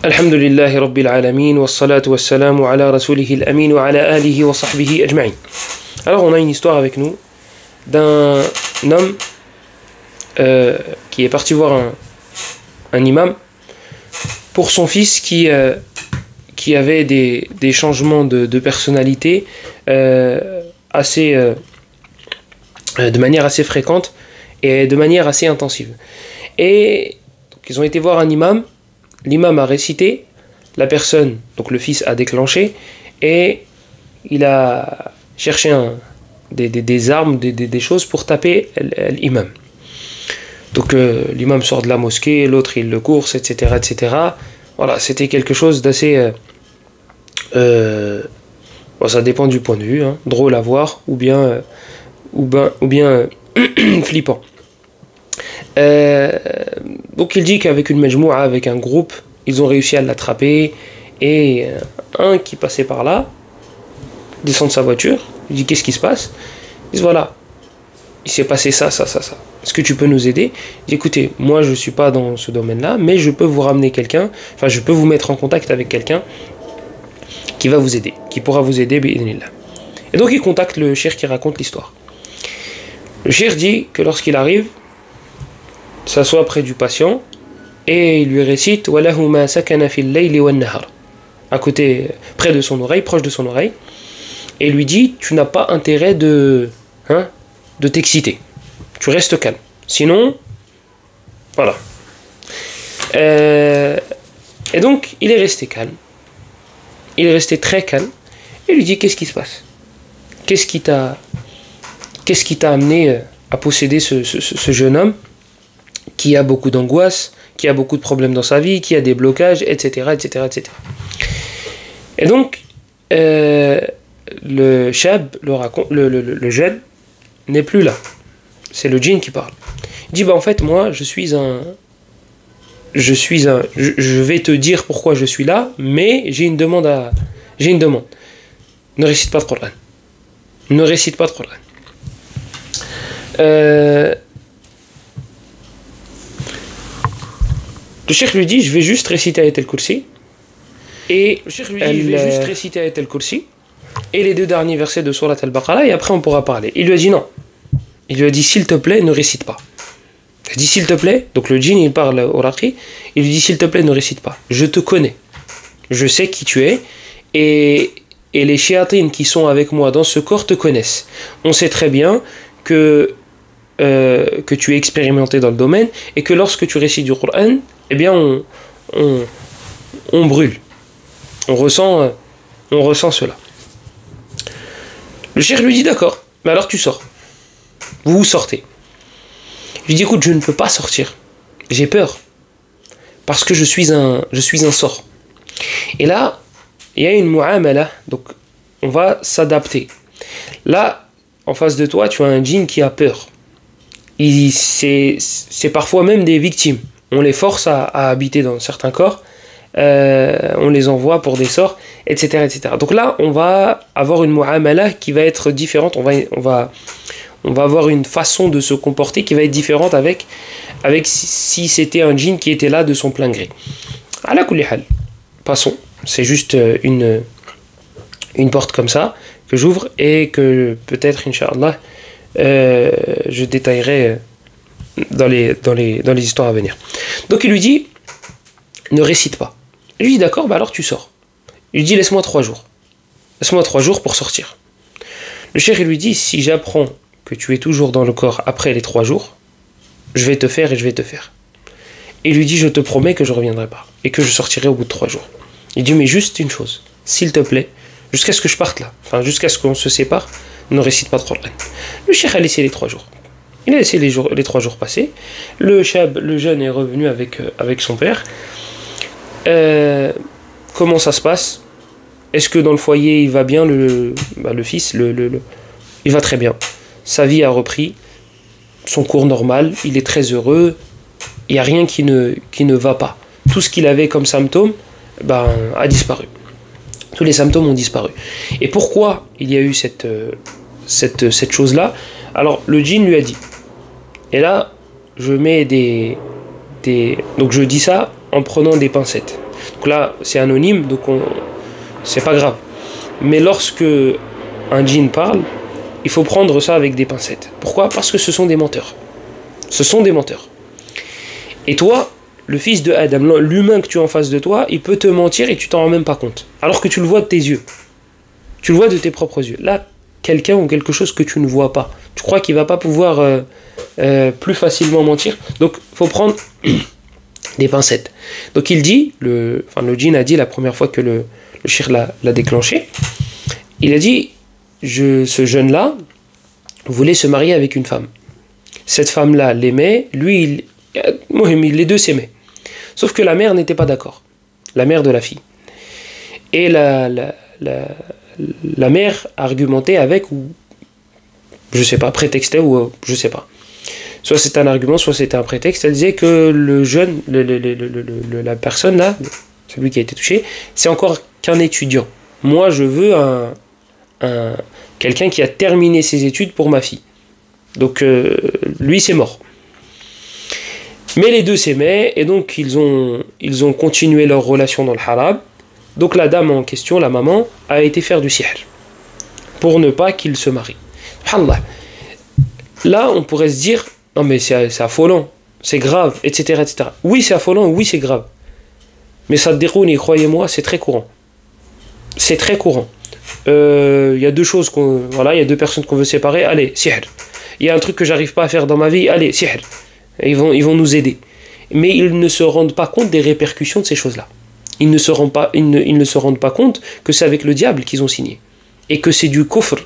Alhamdulillahi Rabbil Alamin, wa salatu wa salamu ala rasulihil amin wa ala alihi wa sahbihi ajma'in. Alors on a une histoire avec nous d'un homme qui est parti voir un imam pour son fils qui avait des changements de personnalité de manière assez fréquente et de manière assez intensive. Et donc, ils ont été voir un imam. L'imam a récité, la personne, donc le fils, a déclenché et il a cherché des armes, des choses pour taper l'imam. Donc l'imam sort de la mosquée, l'autre il le course, etc., etc. Voilà, c'était quelque chose d'assez... bon, ça dépend du point de vue, hein, drôle à voir ou bien flippant. Donc il dit qu'avec une majmoua, avec un groupe, ils ont réussi à l'attraper et un qui passait par là descend de sa voiture, il dit qu'est-ce qui se passe? Il dit voilà, il s'est passé ça, est-ce que tu peux nous aider? Il dit écoutez, moi je suis pas dans ce domaine-là, mais je peux vous ramener quelqu'un, enfin je peux vous mettre en contact avec quelqu'un qui va vous aider, qui pourra vous aider bi'idhnillah. Et donc il contacte le cheikh qui raconte l'histoire. Le cheikh dit que lorsqu'il arrive, s'assoit près du patient et il lui récite walahu ma sakana fil layli wan nahar, à côté, près de son oreille, proche de son oreille, et lui dit tu n'as pas intérêt de t'exciter, tu restes calme, sinon voilà. Et donc il est resté calme, il est resté très calme et lui dit qu'est-ce qui se passe, qu'est-ce qui t'a amené à posséder ce jeune homme qui a beaucoup d'angoisse, qui a beaucoup de problèmes dans sa vie, qui a des blocages, etc., etc., etc. Et donc, le shab, le jeune, n'est plus là. C'est le djinn qui parle. Il dit, bah en fait, moi, je vais te dire pourquoi je suis là, mais j'ai une demande. Ne récite pas de Coran. Ne récite pas de Coran. Le cheikh lui dit je vais juste réciter Ayat al-Kursi et les deux derniers versets de Surat al-Baqarah et après on pourra parler. Il lui a dit non. Il lui a dit s'il te plaît ne récite pas. Il a dit s'il te plaît, donc le djinn il parle au raqi, il lui dit s'il te plaît ne récite pas. Je te connais. Je sais qui tu es et les shéatines qui sont avec moi dans ce corps te connaissent. On sait très bien que tu es expérimenté dans le domaine et que lorsque tu récites du Coran, eh bien on brûle, on ressent cela. Le cheikh lui dit d'accord, mais alors tu sors, vous sortez. Je lui dis écoute, je ne peux pas sortir, j'ai peur parce que je suis un sort. Et là il y a une mu'amala, donc on va s'adapter. Là en face de toi tu as un djinn qui a peur. C'est parfois même des victimes. On les force à habiter dans certains corps, on les envoie pour des sorts, etc., etc. Donc là, on va avoir une mu'amala qui va être différente, on va avoir une façon de se comporter qui va être différente avec si c'était un djinn qui était là de son plein gré. Ala kulli hal. Passons, c'est juste une porte comme ça que j'ouvre et que peut-être, Inch'Allah, je détaillerai dans les histoires à venir. Donc il lui dit ne récite pas. Il lui dit d'accord, bah alors tu sors. Il lui dit laisse-moi 3 jours. Laisse-moi 3 jours pour sortir. Le cheikh il lui dit si j'apprends que tu es toujours dans le corps après les 3 jours, je vais te faire. Et il lui dit je te promets que je reviendrai pas et que je sortirai au bout de 3 jours. Il dit mais juste une chose, s'il te plaît, jusqu'à ce que je parte là, enfin jusqu'à ce qu'on se sépare, ne récite pas de Coran. Le cheikh a laissé les 3 jours. Il a laissé les 3 jours passer. Le jeune est revenu avec son père. Comment ça se passe? Est-ce que dans le foyer il va bien le fils il va très bien. Sa vie a repris son cours normal. Il est très heureux. Il n'y a rien qui ne va pas. Tout ce qu'il avait comme symptômes a disparu. Tous les symptômes ont disparu. Et pourquoi il y a eu cette chose-là? Alors, le djinn lui a dit. Et là, je mets donc je dis ça en prenant des pincettes. Donc là, c'est anonyme, donc c'est pas grave. Mais lorsque un djinn parle, il faut prendre ça avec des pincettes. Pourquoi? Parce que ce sont des menteurs. Ce sont des menteurs. Et toi, le fils de Adam, l'humain que tu as en face de toi, il peut te mentir et tu t'en rends même pas compte. Alors que tu le vois de tes yeux. Tu le vois de tes propres yeux. Là, quelqu'un ou quelque chose que tu ne vois pas. Tu crois qu'il va pas pouvoir plus facilement mentir. Donc, il faut prendre des pincettes. Donc, il dit, le djinn a dit la première fois que le shirk l'a déclenché, il a dit, ce jeune-là voulait se marier avec une femme. Cette femme-là l'aimait, lui, les deux s'aimaient. Sauf que la mère n'était pas d'accord. La mère de la fille. Et la mère argumentait avec, ou je sais pas, prétextait, ou je sais pas. Soit c'était un argument, soit c'était un prétexte. Elle disait que le jeune, la personne là, celui qui a été touché, c'est encore qu'un étudiant. Moi, je veux quelqu'un qui a terminé ses études pour ma fille. Donc, lui, c'est mort. Mais les deux s'aimaient, et donc ils ont continué leur relation dans le haram. Donc la dame en question, la maman, a été faire du sihr pour ne pas qu'ils se marient. Subhanallah. Là, on pourrait se dire, non mais c'est affolant, c'est grave, etc., etc. Oui, c'est affolant, oui, c'est grave. Mais ça déroule, croyez-moi, c'est très courant. C'est très courant. Il y a deux choses, il y a deux personnes qu'on veut séparer, allez, sihr. Il y a un truc que j'arrive pas à faire dans ma vie, allez, sihr. Ils vont nous aider. Mais ils ne se rendent pas compte des répercussions de ces choses-là. Ils ne se rendent pas compte que c'est avec le diable qu'ils ont signé. Et que c'est du kufr.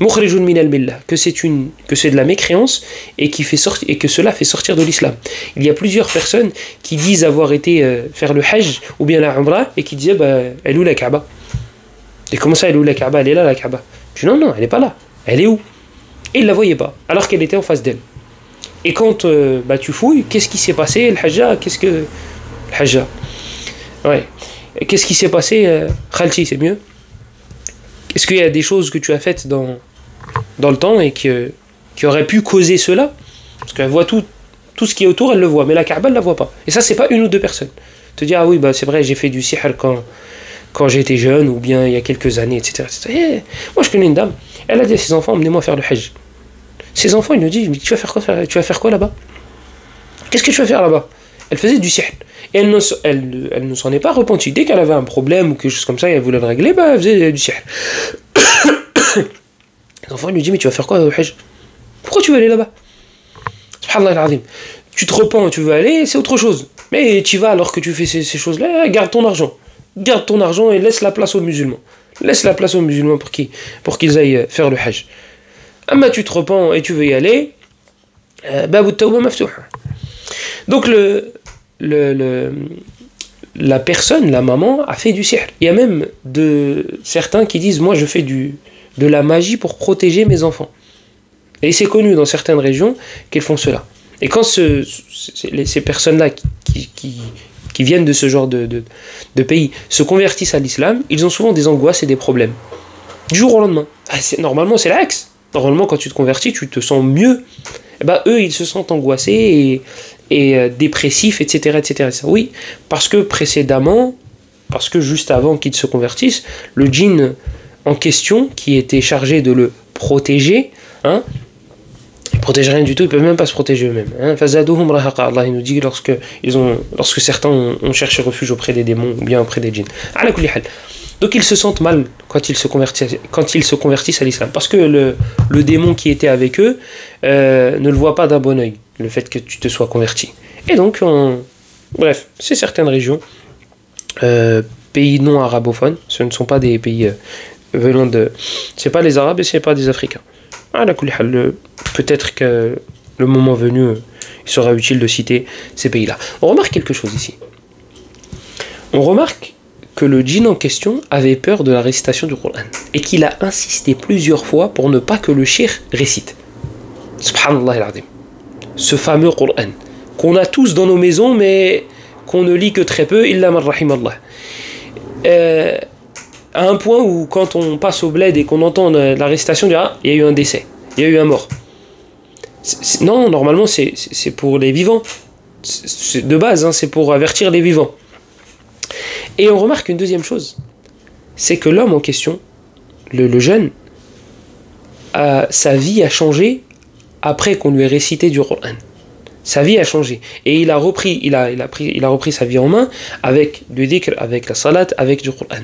Mukhrijun min al-millah. Que c'est de la mécréance et que cela fait sortir de l'islam. Il y a plusieurs personnes qui disent avoir été faire le hajj ou bien la umrah et qui disaient elle est où la Kaaba? Et comment ça, elle est où la Kaaba? Elle est là la Kaaba. Je dis non, elle n'est pas là. Elle est où? Et ils ne la voyaient pas, alors qu'elle était en face d'elle. Et quand tu fouilles, qu'est-ce qui s'est passé? Le hajja, Le hajja. Ouais. Qu'est-ce qui s'est passé? Khalti, c'est mieux. Est-ce qu'il y a des choses que tu as faites dans le temps et qui auraient pu causer cela? Parce qu'elle voit tout ce qui est autour, elle le voit, mais la Kaaba, elle ne la voit pas. Et ça, c'est pas une ou deux personnes. Te dire, ah oui, c'est vrai, j'ai fait du sihr quand j'étais jeune, ou bien il y a quelques années, etc. Et moi, je connais une dame, elle a dit à ses enfants, emmenez-moi faire le hajj. Ses enfants, ils nous disent, mais tu vas faire quoi là-bas? Qu'est-ce que tu vas faire là-bas? Elle faisait du sihr. Et elle ne s'en est pas repentie. Dès qu'elle avait un problème ou quelque chose comme ça, et elle voulait le régler, elle faisait du sihr. Les enfants, ils lui disent, mais tu vas faire quoi au hajj? Pourquoi tu veux aller là-bas? Subhanallah al-azim. Tu te repens, tu veux aller, c'est autre chose. Mais tu vas alors que tu fais ces choses-là, garde ton argent. Garde ton argent et laisse la place aux musulmans. Laisse la place aux musulmans pour qu'ils aillent faire le hajj. Mais tu te repens et tu veux y aller, babu tawba maftouh. Donc la personne, la maman, a fait du sihr. Il y a même certains qui disent, moi je fais de la magie pour protéger mes enfants. Et c'est connu dans certaines régions qu'ils font cela. Et quand ces personnes-là qui viennent de ce genre de pays se convertissent à l'islam, ils ont souvent des angoisses et des problèmes. Du jour au lendemain. Normalement, c'est l'axe. Normalement, quand tu te convertis, tu te sens mieux. Eux, ils se sentent angoissés et dépressifs, etc., etc. Oui, parce que juste avant qu'ils se convertissent, le djinn en question, qui était chargé de le protéger, ils protègent rien du tout, ils peuvent même pas se protéger eux-mêmes. Allah nous dit lorsque certains ont cherché refuge auprès des démons ou bien auprès des djinns. Donc ils se sentent mal quand ils se convertissent à l'islam, parce que le démon qui était avec eux ne le voit pas d'un bon oeil, le fait que tu te sois converti. Et donc, bref, c'est certaines régions, pays non arabophones, ce ne sont pas des pays venant de... C'est pas les Arabes et c'est pas des Africains. Peut-être que le moment venu, il sera utile de citer ces pays-là. On remarque quelque chose ici. On remarque que le djinn en question avait peur de la récitation du Coran et qu'il a insisté plusieurs fois pour ne pas que le shirk récite. Subhanallah al-azim. Ce fameux Coran qu'on a tous dans nos maisons mais qu'on ne lit que très peu, illa man rahimallah. À un point où quand on passe au bled et qu'on entend la récitation, il y a eu un décès, il y a eu un mort. Non, normalement c'est pour les vivants. De base, c'est pour avertir les vivants. Et on remarque une deuxième chose, c'est que l'homme en question, le jeune, sa vie a changé après qu'on lui ait récité du Coran. Sa vie a changé. Et il a repris sa vie en main avec du dhikr, avec la salat, avec du Coran.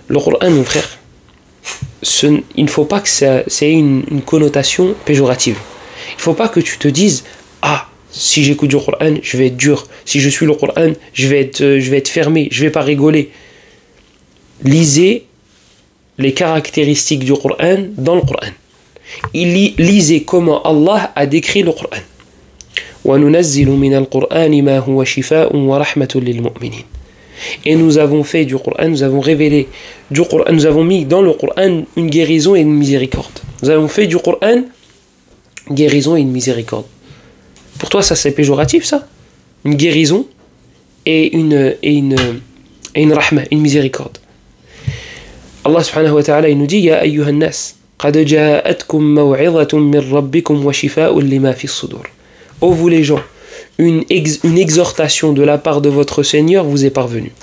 Le Coran, mon frère, il ne faut pas que ça ait une connotation péjorative. Il ne faut pas que tu te dises « Ah, si j'écoute du Coran, je vais être dur. Si je suis le Coran, je vais être fermé. Je ne vais pas rigoler. » Lisez les caractéristiques du Coran dans le Coran. Lisez comment Allah a décrit le Coran. وَنُنَزِّلُ مِنَ الْقُرْآنِ مَا هُوَ شِفَاءٌ وَرَحْمَةٌ لِلْمُؤْمِنِينَ. Et nous avons fait du Coran, nous avons révélé du Coran, nous avons mis dans le Coran une guérison et une miséricorde. Nous avons fait du Coran une guérison et une miséricorde. Pour toi, ça c'est péjoratif, ça? Une guérison et une rahma, une miséricorde. Allah subhanahu wa ta'ala, il nous dit Ya ayyuhan nas, qad ja'atkum maw'izatun min rabbikum wa shifa'un lima fi as-sudur. Ô vous les gens, une exhortation de la part de votre Seigneur vous est parvenue.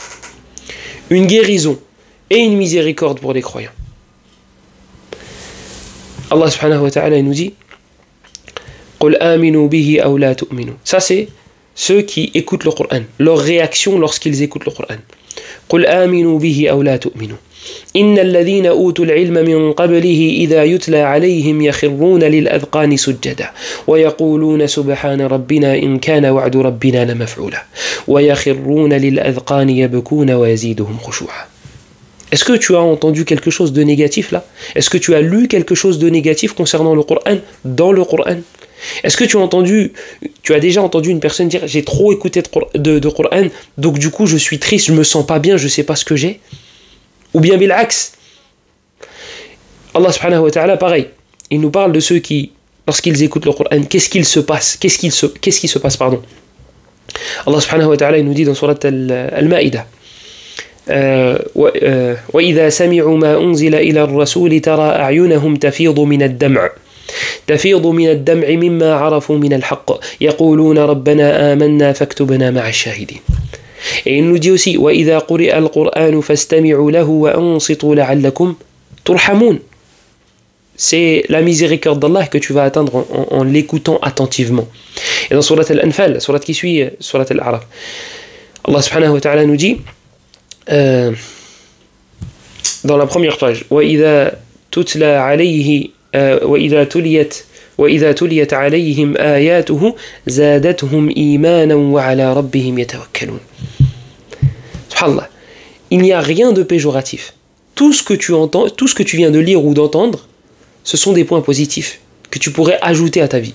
Une guérison et une miséricorde pour les croyants. Allah subhanahu wa ta'ala nous dit Qul aminu bihi aw la tu'minu. Ça c'est ceux qui écoutent le Coran, leur réaction lorsqu'ils écoutent le Coran. Qul aminu bihi aw la tu'minu. إن الذين أوتوا العلم من قبله إذا يتلى عليهم يخرون للأذقان سجدا ويقولون سبحان ربنا إن كان وعد ربنا لمفعولا ويخرون للأذقان يبكون ويزيدهم خشوعا. Est-ce que tu as entendu quelque chose de négatif là? Est-ce que tu as lu quelque chose de négatif concernant le Coran dans le Coran? Est-ce que tu as déjà entendu une personne dire j'ai trop écouté de Coran, donc du coup je suis triste, je me sens pas bien, je sais pas ce que j'ai? Ou bien bil'aks, Allah subhanahu wa ta'ala, pareil, il nous parle de ceux qui, lorsqu'ils écoutent le Coran, qu'est-ce qui se passe, pardon. Allah subhanahu wa ta'ala, il nous dit dans surat Al-Ma'idah, وَإِذَا سَمِعُوا مَا أُنزِلَ إِلَى الرَّسُولِ تَرَى أَعْيُنَهُمْ تَفِيضُ مِنَ الدَّمْعِ مِمَّا عَرَفُوا مِنَ الْحَقِّ يَقُولُونَ رَبَّنَا آمَنَّا فَاكْتُبْنَا مَعَ الشَّاهِدِينَ. Et il nous dit aussi وَإِذَا قُرِئَ الْقُرْآنُ فَاسْتَمِعُوا لَهُ وَأَنصِتُوا لَعَلَّكُمْ تُرْحَمُونَ. C'est la miséricorde d'Allah que tu vas atteindre en l'écoutant attentivement. Et dans surat Al-Anfal, surat qui suit surat Al-A'raf, Allah subhanahu wa ta'ala nous dit dans la première page وَإِذَا تُتْلَى عَلَيْهِ وَإِذَا تُلِيَتْ عَلَيْهِمْ آيَاتُهُ زَادَتْهُمْ إِيمَانًا وَعَلَى رَبِّهِمْ يَتَوَكَّلُونَ. Subhanallah, il n'y a rien de péjoratif. Tout ce que tu entends, tout ce que tu viens de lire ou d'entendre, ce sont des points positifs que tu pourrais ajouter à ta vie.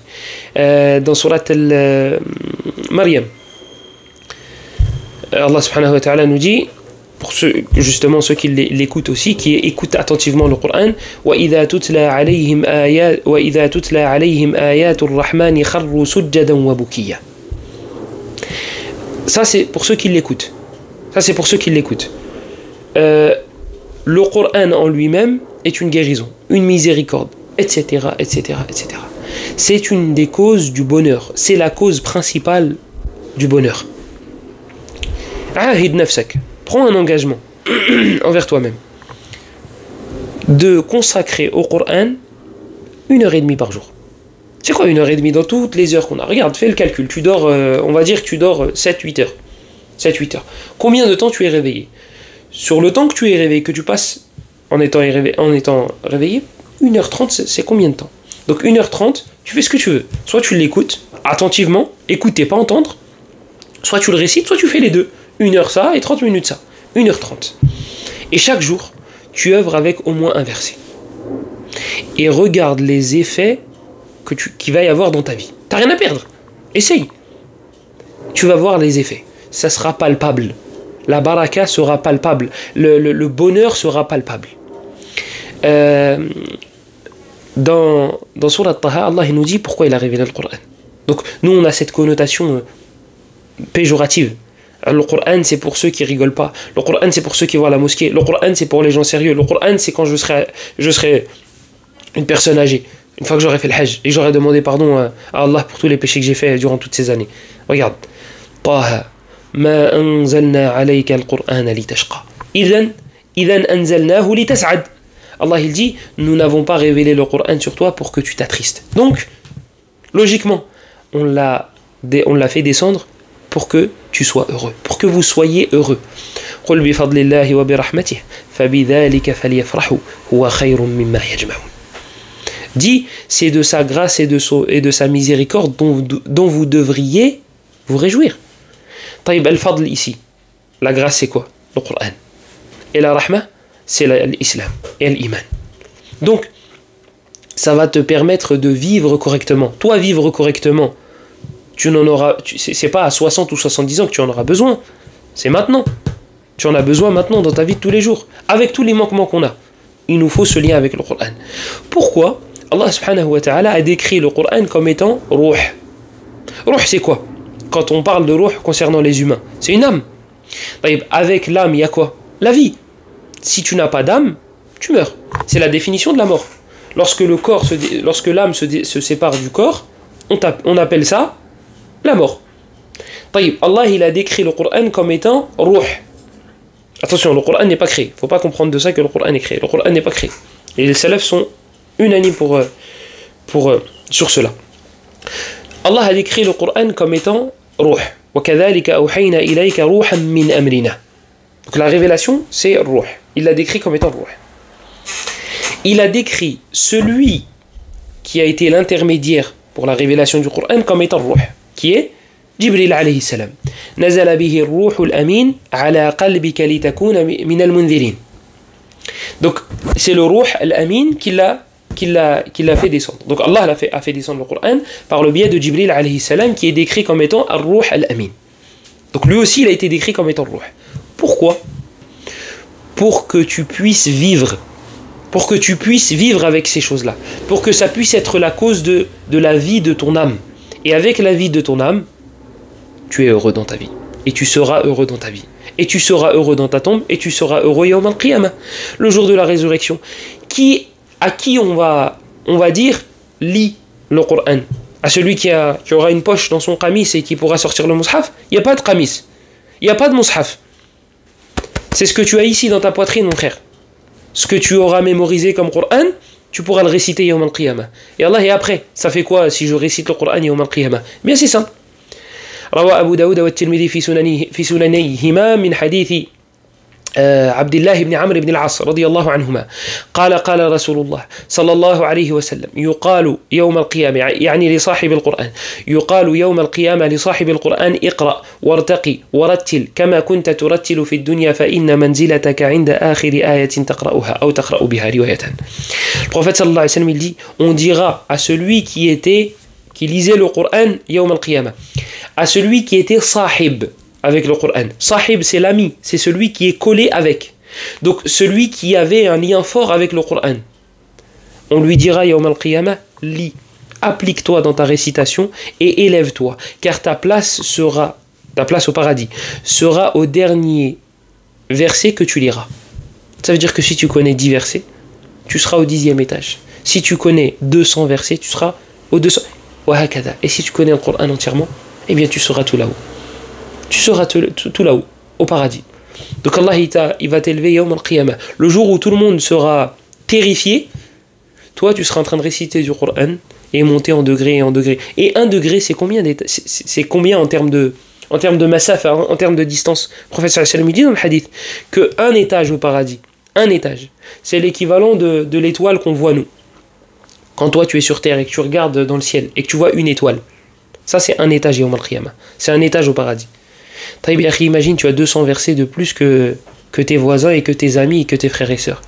Dans surat Maryam, Allah subhanahu wa ta'ala nous dit, pour ceux qui l'écoutent aussi, qui écoutent attentivement le Coran, وَإِذَا تُتْلَى عَلَيْهِمْ آيَاتُ الرَّحْمَنِ خَرُّوا سُجَّدًا وَبُكِيًّا. Ça c'est pour ceux qui l'écoutent. Le Coran en lui-même est une guérison, une miséricorde, etc., etc., etc. C'est une des causes du bonheur. C'est la cause principale du bonheur. Ahid nafsak. Prends un engagement envers toi-même de consacrer au Coran 1h30 par jour. C'est quoi 1h30 dans toutes les heures qu'on a? Regarde, fais le calcul. Tu dors, on va dire que tu dors 7-8 heures. 7-8 heures. Combien de temps tu es réveillé? Sur le temps que tu es réveillé, que tu passes en étant réveillé, 1h30, c'est combien de temps? Donc 1h30, tu fais ce que tu veux. Soit tu l'écoutes attentivement, écouter, pas entendre. Soit tu le récites, soit tu fais les deux. 1h ça et 30 minutes ça. 1h30. Et chaque jour, tu œuvres avec au moins un verset. Et regarde les effets qu'il va y avoir dans ta vie. T'as rien à perdre. Essaye. Tu vas voir les effets. Ça sera palpable. La baraka sera palpable. Le bonheur sera palpable. Dans Surat Taha, Allah nous dit pourquoi il a révélé le Coran. Donc nous on a cette connotation péjorative. Le Coran c'est pour ceux qui rigolent pas. Le Coran c'est pour ceux qui vont à la mosquée. Le Coran c'est pour les gens sérieux. Le Coran c'est quand je serai une personne âgée. Une fois que j'aurai fait le Hajj et j'aurai demandé pardon à Allah pour tous les péchés que j'ai faits durant toutes ces années. Regarde. Taha, ما أنزلنا عليك القرآن لتشقى إذن أنزلناه لتسعد. Allah il dit, nous n'avons pas révélé le Coran sur toi pour que tu t'attristes. Donc, logiquement, on l'a fait descendre pour que tu sois heureux, pour que vous soyez heureux. قل بفضل الله وبرحمته فبذلك فليفرحوا هو خير مما يجمعون. Dit, c'est de sa grâce et de sa miséricorde dont vous devriez vous réjouir. طيب al-fadl ici, la grâce c'est quoi? Le Coran. Et la rahma, c'est l'islam et l'iman. Donc, ça va te permettre de vivre correctement. Toi, vivre correctement, c'est pas à 60 ou 70 ans que tu en auras besoin. C'est maintenant. Tu en as besoin maintenant dans ta vie de tous les jours. Avec tous les manquements qu'on a, il nous faut ce lien avec le Coran. Pourquoi Allah subhanahu wa ta'ala a décrit le Coran comme étant ruh. Ruh, c'est quoi? Quand on parle de ruh concernant les humains, c'est une âme. Avec l'âme, il y a quoi? La vie. Si tu n'as pas d'âme, tu meurs. C'est la définition de la mort. Lorsque l'âme se sépare du corps, on appelle ça la mort. Allah il a décrit le Coran comme étant ruh. Attention, le Coran n'est pas créé. Il ne faut pas comprendre de ça que le Coran est créé. Le Coran n'est pas créé. Et les salafs sont unanimes sur cela. Allah a décrit le Coran comme étant ruh. وَكَذَلِكَ أَوْحَيْنَا إِلَيْكَ رُوحًا مِّنْ أَمْرِنَا. Donc la révélation, c'est ruh. Il l'a décrit comme étant ruh. Il a décrit celui qui a été l'intermédiaire pour la révélation du Coran comme étant ruh, qui est Jibril alayhi salam. نزل به الروح الأمين على قلبك لتكون من المنذرين. Donc c'est le ruh al-amin qui l'a fait descendre. Donc Allah a fait descendre le Coran par le biais de Jibril alayhi salam, qui est décrit comme étant al-ruh al-amin. Donc lui aussi il a été décrit comme étant ruh. Pourquoi? Pour que tu puisses vivre. Pour que tu puisses vivre avec ces choses-là. Pour que ça puisse être la cause de la vie de ton âme. Et avec la vie de ton âme, tu es heureux dans ta vie. Et tu seras heureux dans ta vie. Et tu seras heureux dans ta tombe. Et tu seras heureux yawm al-qiyamah, le jour de la résurrection. À qui on va dire, lis le Coran? À celui qui aura une poche dans son qamis et qui pourra sortir le mushaf? Il n'y a pas de qamis. Il n'y a pas de mushaf. C'est ce que tu as ici dans ta poitrine, mon frère. Ce que tu auras mémorisé comme Coran, tu pourras le réciter yawm al-qiyamah. Et Allah, et après, ça fait quoi si je récite le Coran yawm al-qiyamah? Bien, c'est simple. روى أبو داود والترمذي في سننيهما من حديث عبد الله بن عمرو بن العاص رضي الله عنهما قال رسول الله صلى الله عليه وسلم يقال يوم القيامة، يعني لصاحب القرآن، يقال يوم القيامة لصاحب القرآن اقرأ وارتقي ورتل كما كنت ترتل في الدنيا فإن منزلتك عند آخر آية تقرأها أو تقرأ بها رواية. Le prophète sallallahu alayhi wa sallam il dit, on dira à celui qui lisait le Coran yawm al-qiyamah, à celui qui était sahib avec le Coran. Sahib, c'est l'ami, c'est celui qui est collé avec. Donc celui qui avait un lien fort avec le Coran. On lui dira yawm al-qiyamah, lis, applique-toi dans ta récitation et élève-toi, car ta place au paradis sera au dernier verset que tu liras. Ça veut dire que si tu connais 10 versets, tu seras au 10e étage. Si tu connais 200 versets, tu seras au 200. Et si tu connais le Coran entièrement, eh bien tu seras tout là-haut. Tu seras tout là-haut, au paradis. Donc Allah il va t'élever yawm al-qiyamah. Le jour où tout le monde sera terrifié, toi tu seras en train de réciter du Coran et monter en degré et en degré. Et un degré, c'est combien en termes de massaf, en termes de distance? Le prophète sallallahu alayhi wa sallam dit dans le hadith qu'un étage au paradis, un étage, c'est l'équivalent de l'étoile qu'on voit nous. Quand toi tu es sur terre et que tu regardes dans le ciel et que tu vois une étoile, ça c'est un étage yawm al-qiyamah. C'est un étage au paradis. Imagine, tu as 200 versets de plus que tes voisins et que tes amis et que tes frères et sœurs.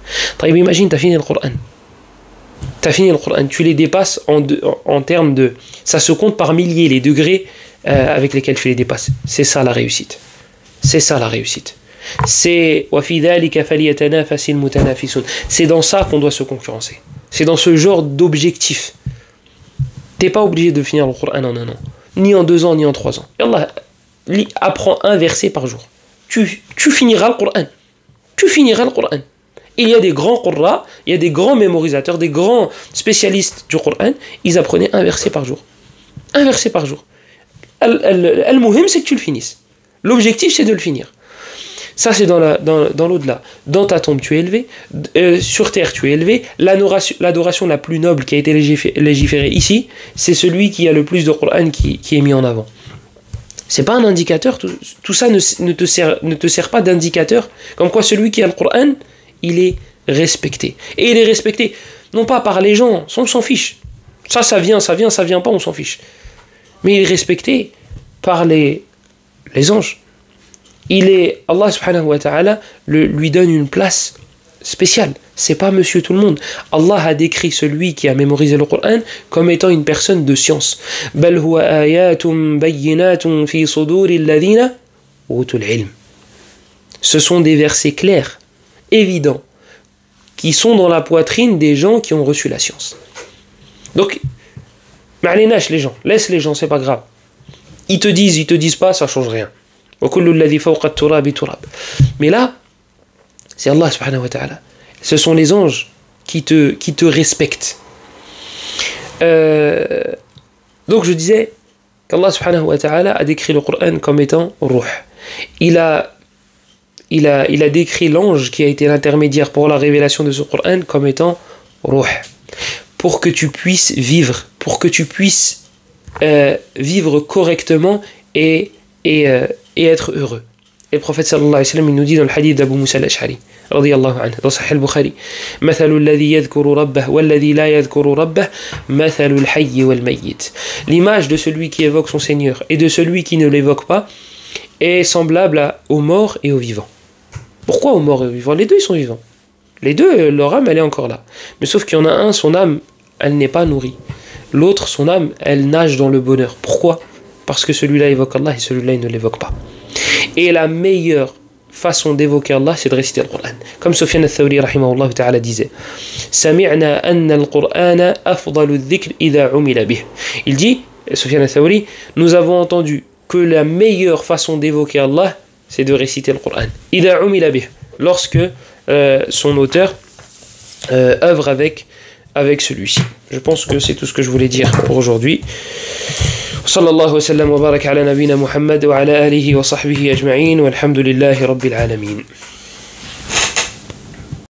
Imagine, tu as fini le Coran. Tu les dépasses en termes de... Ça se compte par milliers les degrés avec lesquels tu les dépasses. C'est ça la réussite. C'est dans ça qu'on doit se concurrencer. C'est dans ce genre d'objectif. T'es pas obligé de finir le Coran en 1 an, ni en 2 ans, ni en 3 ans. Et Allah, apprends un verset par jour. Tu finiras le Coran. Il y a des grands Qurra, il y a des grands mémorisateurs, des grands spécialistes du Coran, ils apprenaient un verset par jour. Un verset par jour. Al-Muhim, c'est que tu le finisses. L'objectif, c'est de le finir. Ça, c'est dans l'au-delà. Dans ta tombe, tu es élevé. Sur terre, tu es élevé. L'adoration la plus noble qui a été légiférée ici, c'est celui qui a le plus de Coran qui est mis en avant. C'est pas un indicateur. Tout ça ne te sert pas d'indicateur. Comme quoi, celui qui a le Coran, il est respecté. Et il est respecté, non pas par les gens, on s'en fiche. Ça vient pas, on s'en fiche. Mais il est respecté par les anges. Allah subhanahu wa ta'ala lui donne une place spéciale. C'est pas monsieur tout le monde. Allah a décrit celui qui a mémorisé le Coran comme étant une personne de science. Bal huwa ayatun bayyinatun fi suduril ladhina utul ilm. Ce sont des versets clairs, évidents, qui sont dans la poitrine des gens qui ont reçu la science. Donc, ma'alinash les gens, laisse les gens, c'est pas grave. Ils te disent pas, ça change rien. Mais là, c'est Allah subhanahu wa ta'ala. Ce sont les anges qui te respectent. Donc je disais qu'Allah subhanahu wa ta'ala a décrit le Coran comme étant ruh. Il a décrit l'ange qui a été l'intermédiaire pour la révélation de ce Coran comme étant ruh. Pour que tu puisses vivre, pour que tu puisses vivre correctement et être heureux. Et le prophète sallallahu alayhi wa sallam, il nous dit dans le hadith d'Abu Musa al-Ash'ari radiyallahu anhu dans Sahih al-Bukhari, mathalul ladhi yadhkuru rabbah wal ladhi la yadhkuru rabbah mathalul hayy wal mayyit. L'image de celui qui évoque son Seigneur et de celui qui ne l'évoque pas est semblable aux morts et aux vivants. Pourquoi aux morts et aux vivants? Les deux ils sont vivants. Les deux, leur âme elle est encore là. Mais sauf qu'il y en a un, son âme elle n'est pas nourrie. L'autre, son âme elle nage dans le bonheur. Pourquoi? Parce que celui-là évoque Allah et celui-là il ne l'évoque pas. Et la meilleure façon d'évoquer Allah, c'est de réciter le Coran. Comme Sufyan al-Thawri rahimahullah ta'ala disait, Sami'na anna al-Qur'ana afdalu dhikr idha umila bih. Il dit, Sufyan al-Thawri, nous avons entendu que la meilleure façon d'évoquer Allah, c'est de réciter le Coran. Idha umila bih. Lorsque son auteur œuvre avec celui-ci. Je pense que c'est tout ce que je voulais dire pour aujourd'hui. صلى الله وسلم وبارك على نبينا محمد وعلى آله وصحبه أجمعين والحمد لله رب العالمين.